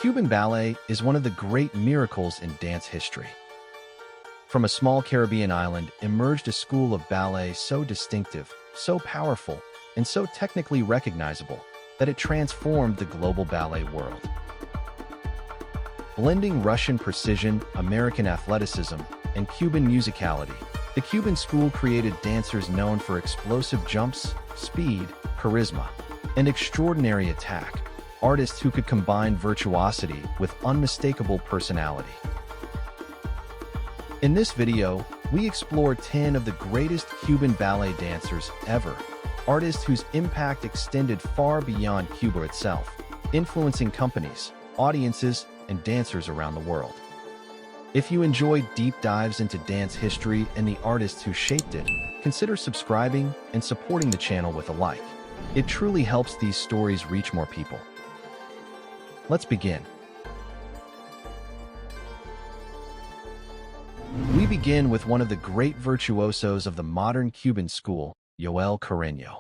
Cuban ballet is one of the great miracles in dance history. From a small Caribbean island emerged a school of ballet so distinctive, so powerful, and so technically recognizable that it transformed the global ballet world. Blending Russian precision, American athleticism, and Cuban musicality, the Cuban school created dancers known for explosive jumps, speed, charisma, and extraordinary attack, artists who could combine virtuosity with unmistakable personality. In this video, we explore 10 of the greatest Cuban ballet dancers ever, artists whose impact extended far beyond Cuba itself, influencing companies, audiences, and dancers around the world. If you enjoy deep dives into dance history and the artists who shaped it, consider subscribing and supporting the channel with a like. It truly helps these stories reach more people. Let's begin. We begin with one of the great virtuosos of the modern Cuban school, Yoel Carreño.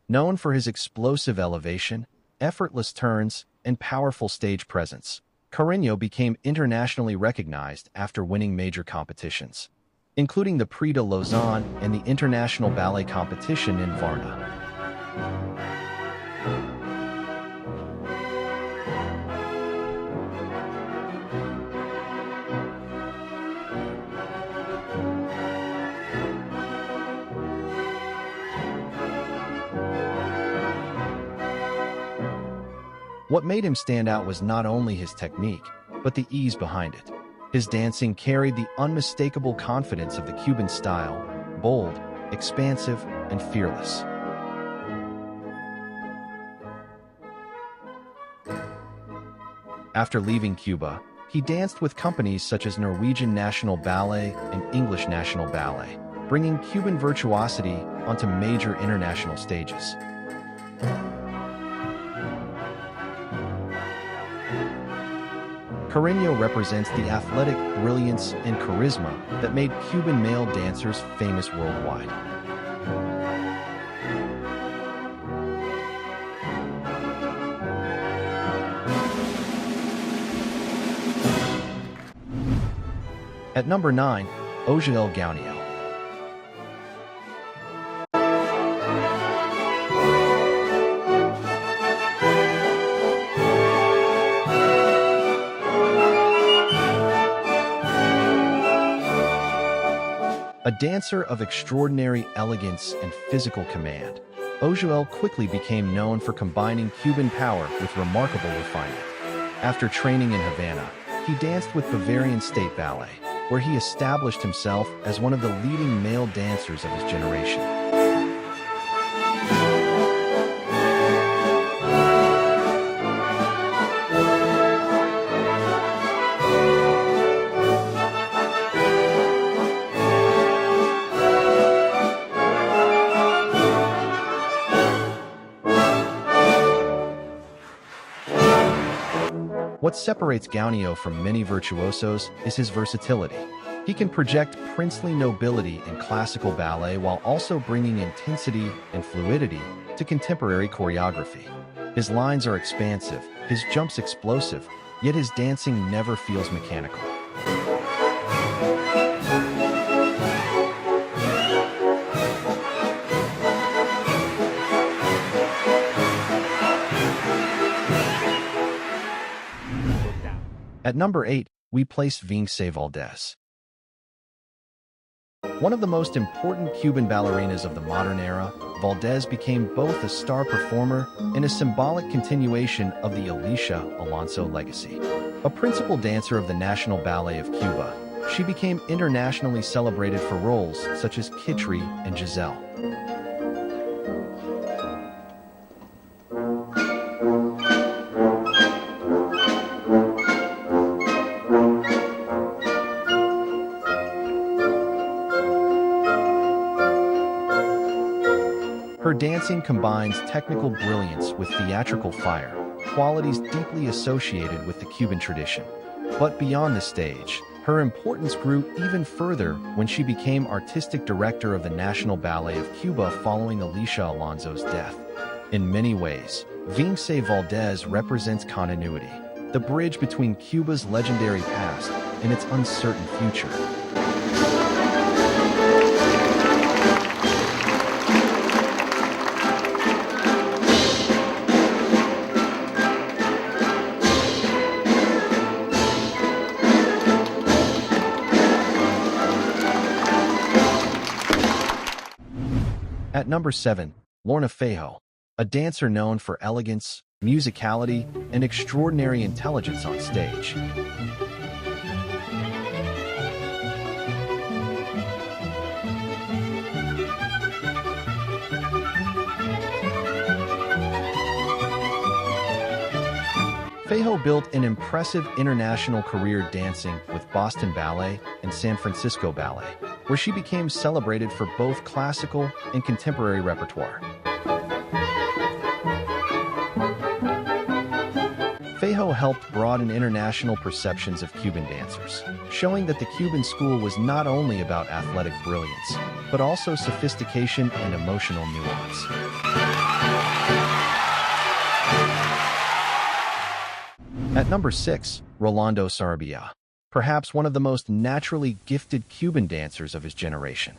Known for his explosive elevation, effortless turns, and powerful stage presence, Carreño became internationally recognized after winning major competitions, including the Prix de Lausanne and the International Ballet Competition in Varna. What made him stand out was not only his technique, but the ease behind it. His dancing carried the unmistakable confidence of the Cuban style, bold, expansive, and fearless. After leaving Cuba, he danced with companies such as Norwegian National Ballet and English National Ballet, bringing Cuban virtuosity onto major international stages. Carreño represents the athletic brilliance and charisma that made Cuban male dancers famous worldwide. At number 9, Osiel Gouneo. A dancer of extraordinary elegance and physical command, Osiel quickly became known for combining Cuban power with remarkable refinement. After training in Havana, he danced with Bavarian State Ballet, where he established himself as one of the leading male dancers of his generation. What separates Gouneo from many virtuosos is his versatility. He can project princely nobility in classical ballet while also bringing intensity and fluidity to contemporary choreography. His lines are expansive, his jumps explosive, yet his dancing never feels mechanical. At number 8, we place Viengsay Valdés. One of the most important Cuban ballerinas of the modern era, Valdés became both a star performer and a symbolic continuation of the Alicia Alonso legacy. A principal dancer of the National Ballet of Cuba, she became internationally celebrated for roles such as Kitri and Giselle. Her dancing combines technical brilliance with theatrical fire, qualities deeply associated with the Cuban tradition. But beyond the stage, her importance grew even further when she became artistic director of the National Ballet of Cuba following Alicia Alonso's death. In many ways, Viengsay Valdés represents continuity. the bridge between Cuba's legendary past and its uncertain future. At number 7, Lorna Feijóo, a dancer known for elegance, musicality, and extraordinary intelligence on stage. Feijóo built an impressive international career dancing with Boston Ballet and San Francisco Ballet, where she became celebrated for both classical and contemporary repertoire. Feijóo helped broaden international perceptions of Cuban dancers, showing that the Cuban school was not only about athletic brilliance, but also sophistication and emotional nuance. At number 6, Rolando Sarabia, perhaps one of the most naturally gifted Cuban dancers of his generation.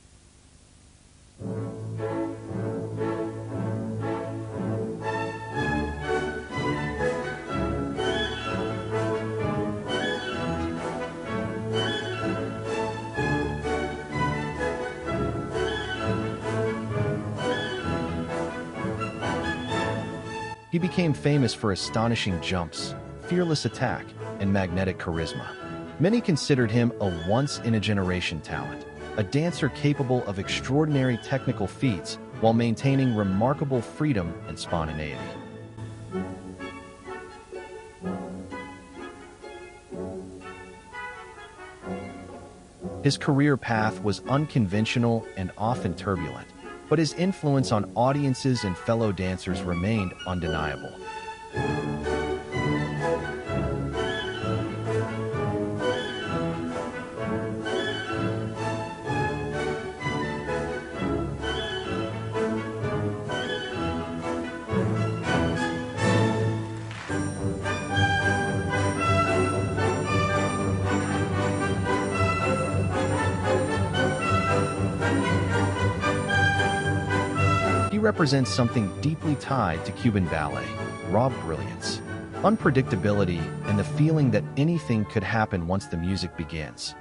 He became famous for astonishing jumps, fearless attack, and magnetic charisma. Many considered him a once-in-a-generation talent, a dancer capable of extraordinary technical feats while maintaining remarkable freedom and spontaneity. His career path was unconventional and often turbulent, but his influence on audiences and fellow dancers remained undeniable. He represents something deeply tied to Cuban ballet, raw brilliance, unpredictability, and the feeling that anything could happen once the music begins.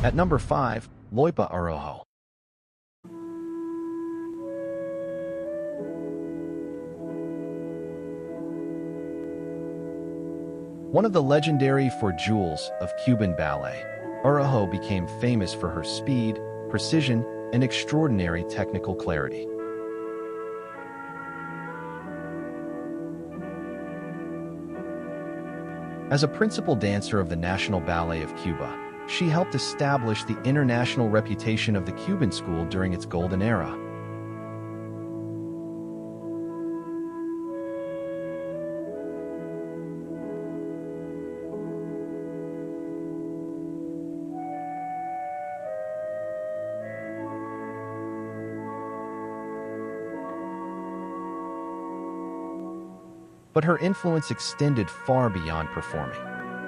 At number 5, Loipa Araújo. One of the legendary four jewels of Cuban ballet, Araújo became famous for her speed, precision, and extraordinary technical clarity. As a principal dancer of the National Ballet of Cuba, she helped establish the international reputation of the Cuban school during its golden era. But her influence extended far beyond performing.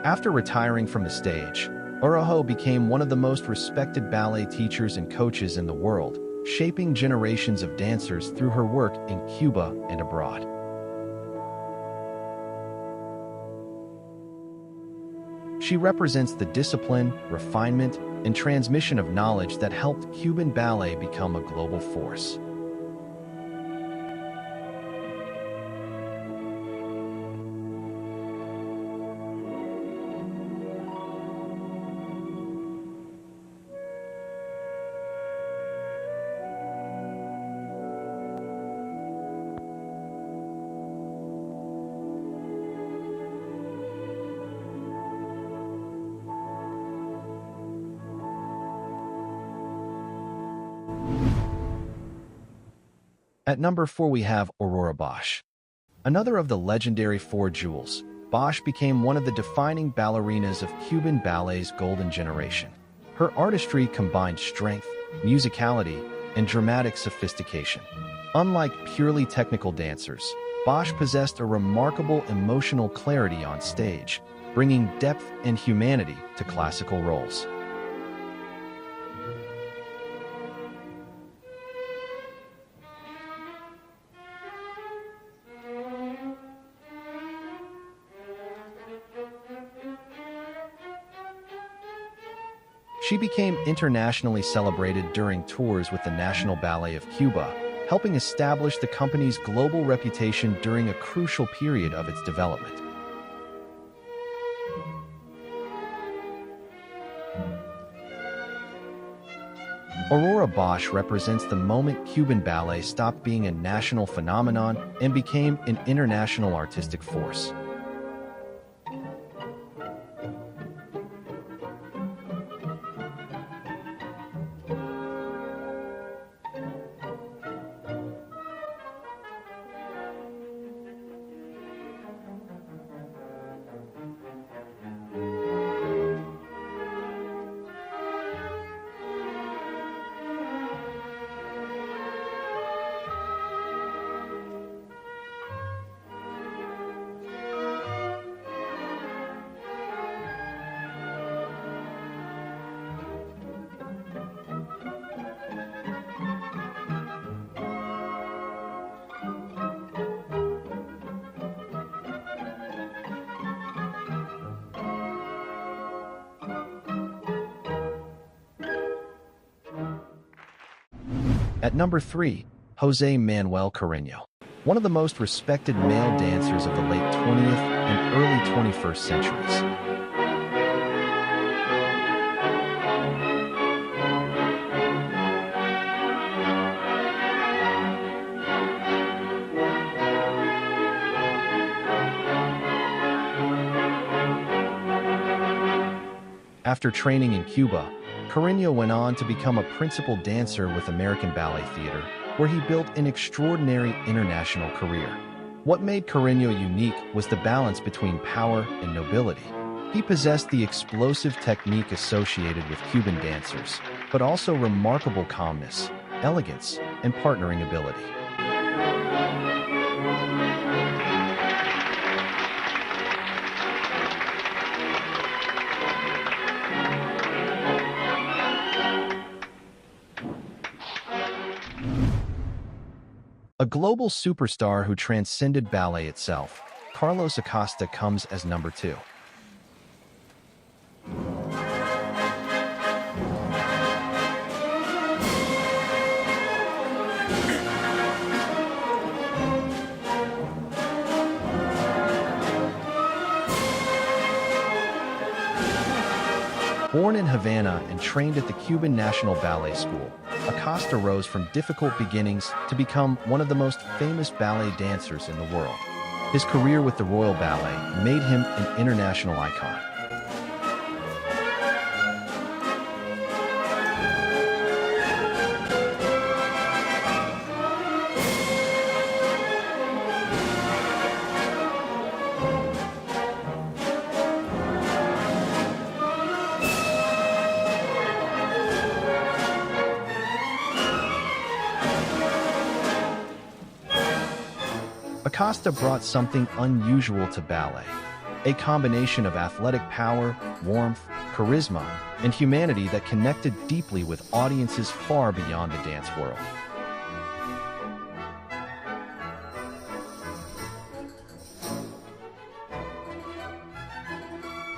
After retiring from the stage, Araújo became one of the most respected ballet teachers and coaches in the world, shaping generations of dancers through her work in Cuba and abroad. She represents the discipline, refinement, and transmission of knowledge that helped Cuban ballet become a global force. At number 4 we have Aurora Bosch, another of the legendary four jewels, Bosch became one of the defining ballerinas of Cuban ballet's golden generation. Her artistry combined strength, musicality, and dramatic sophistication. Unlike purely technical dancers, Bosch possessed a remarkable emotional clarity on stage, bringing depth and humanity to classical roles. She became internationally celebrated during tours with the National Ballet of Cuba, helping establish the company's global reputation during a crucial period of its development. Aurora Bosch represents the moment Cuban ballet stopped being a national phenomenon and became an international artistic force. At number 3, José Manuel Carreño, one of the most respected male dancers of the late 20th and early 21st centuries. After training in Cuba, Carreño went on to become a principal dancer with American Ballet Theatre, where he built an extraordinary international career. What made Carreño unique was the balance between power and nobility. He possessed the explosive technique associated with Cuban dancers, but also remarkable calmness, elegance, and partnering ability. A global superstar who transcended ballet itself, Carlos Acosta comes as number 2. Born in Havana and trained at the Cuban National Ballet School, Acosta rose from difficult beginnings to become one of the most famous ballet dancers in the world. His career with the Royal Ballet made him an international icon. Acosta brought something unusual to ballet, a combination of athletic power, warmth, charisma, and humanity that connected deeply with audiences far beyond the dance world.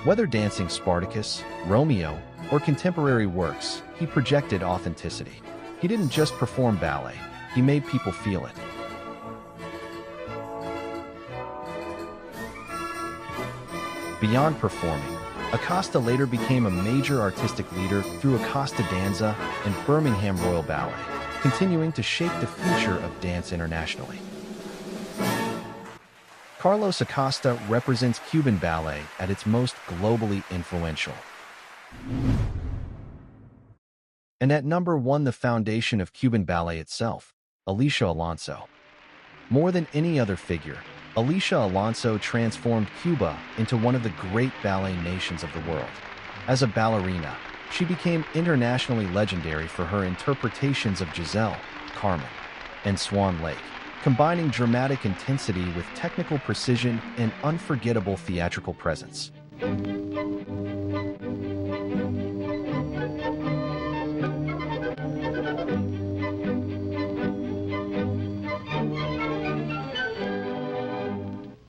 Whether dancing Spartacus, Romeo, or contemporary works, he projected authenticity. He didn't just perform ballet, he made people feel it. Beyond performing, Acosta later became a major artistic leader through Acosta Danza and Birmingham Royal Ballet, continuing to shape the future of dance internationally. Carlos Acosta represents Cuban ballet at its most globally influential. And at number 1, the foundation of Cuban ballet itself, Alicia Alonso. More than any other figure, Alicia Alonso transformed Cuba into one of the great ballet nations of the world. As a ballerina, she became internationally legendary for her interpretations of Giselle, Carmen, and Swan Lake, combining dramatic intensity with technical precision and unforgettable theatrical presence.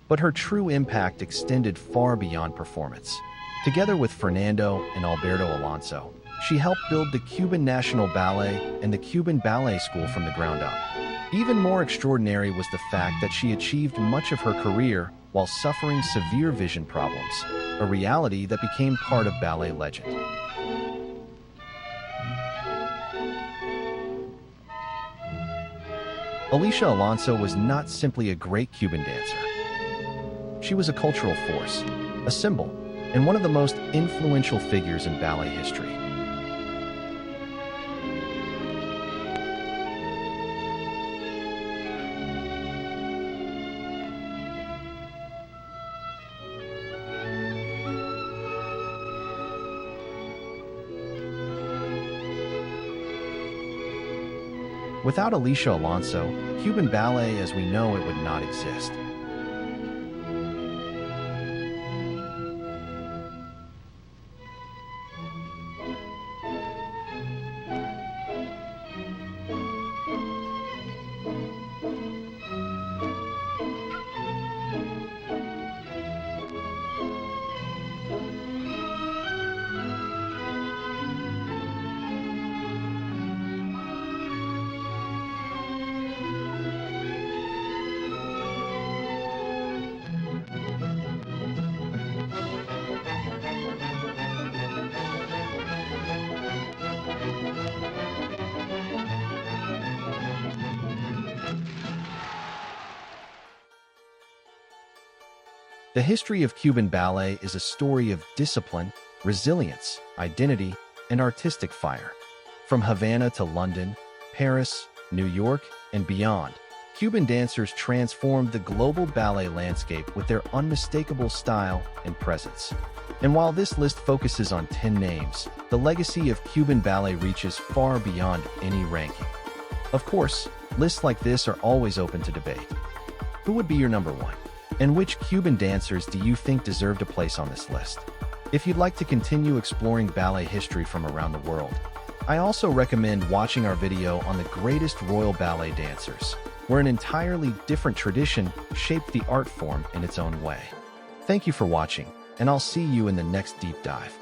But her true impact extended far beyond performance. Together with Fernando and Alberto Alonso, she helped build the Cuban National Ballet and the Cuban Ballet School from the ground up. Even more extraordinary was the fact that she achieved much of her career while suffering severe vision problems, a reality that became part of ballet legend. Alicia Alonso was not simply a great Cuban dancer. She was a cultural force, a symbol, and one of the most influential figures in ballet history. Without Alicia Alonso, Cuban ballet as we know it would not exist. The history of Cuban ballet is a story of discipline, resilience, identity, and artistic fire. From Havana to London, Paris, New York, and beyond, Cuban dancers transformed the global ballet landscape with their unmistakable style and presence. And while this list focuses on 10 names, the legacy of Cuban ballet reaches far beyond any ranking. Of course, lists like this are always open to debate. Who would be your number one? And which Cuban dancers do you think deserved a place on this list? If you'd like to continue exploring ballet history from around the world, I also recommend watching our video on the greatest royal ballet dancers, where an entirely different tradition shaped the art form in its own way. Thank you for watching, and I'll see you in the next deep dive.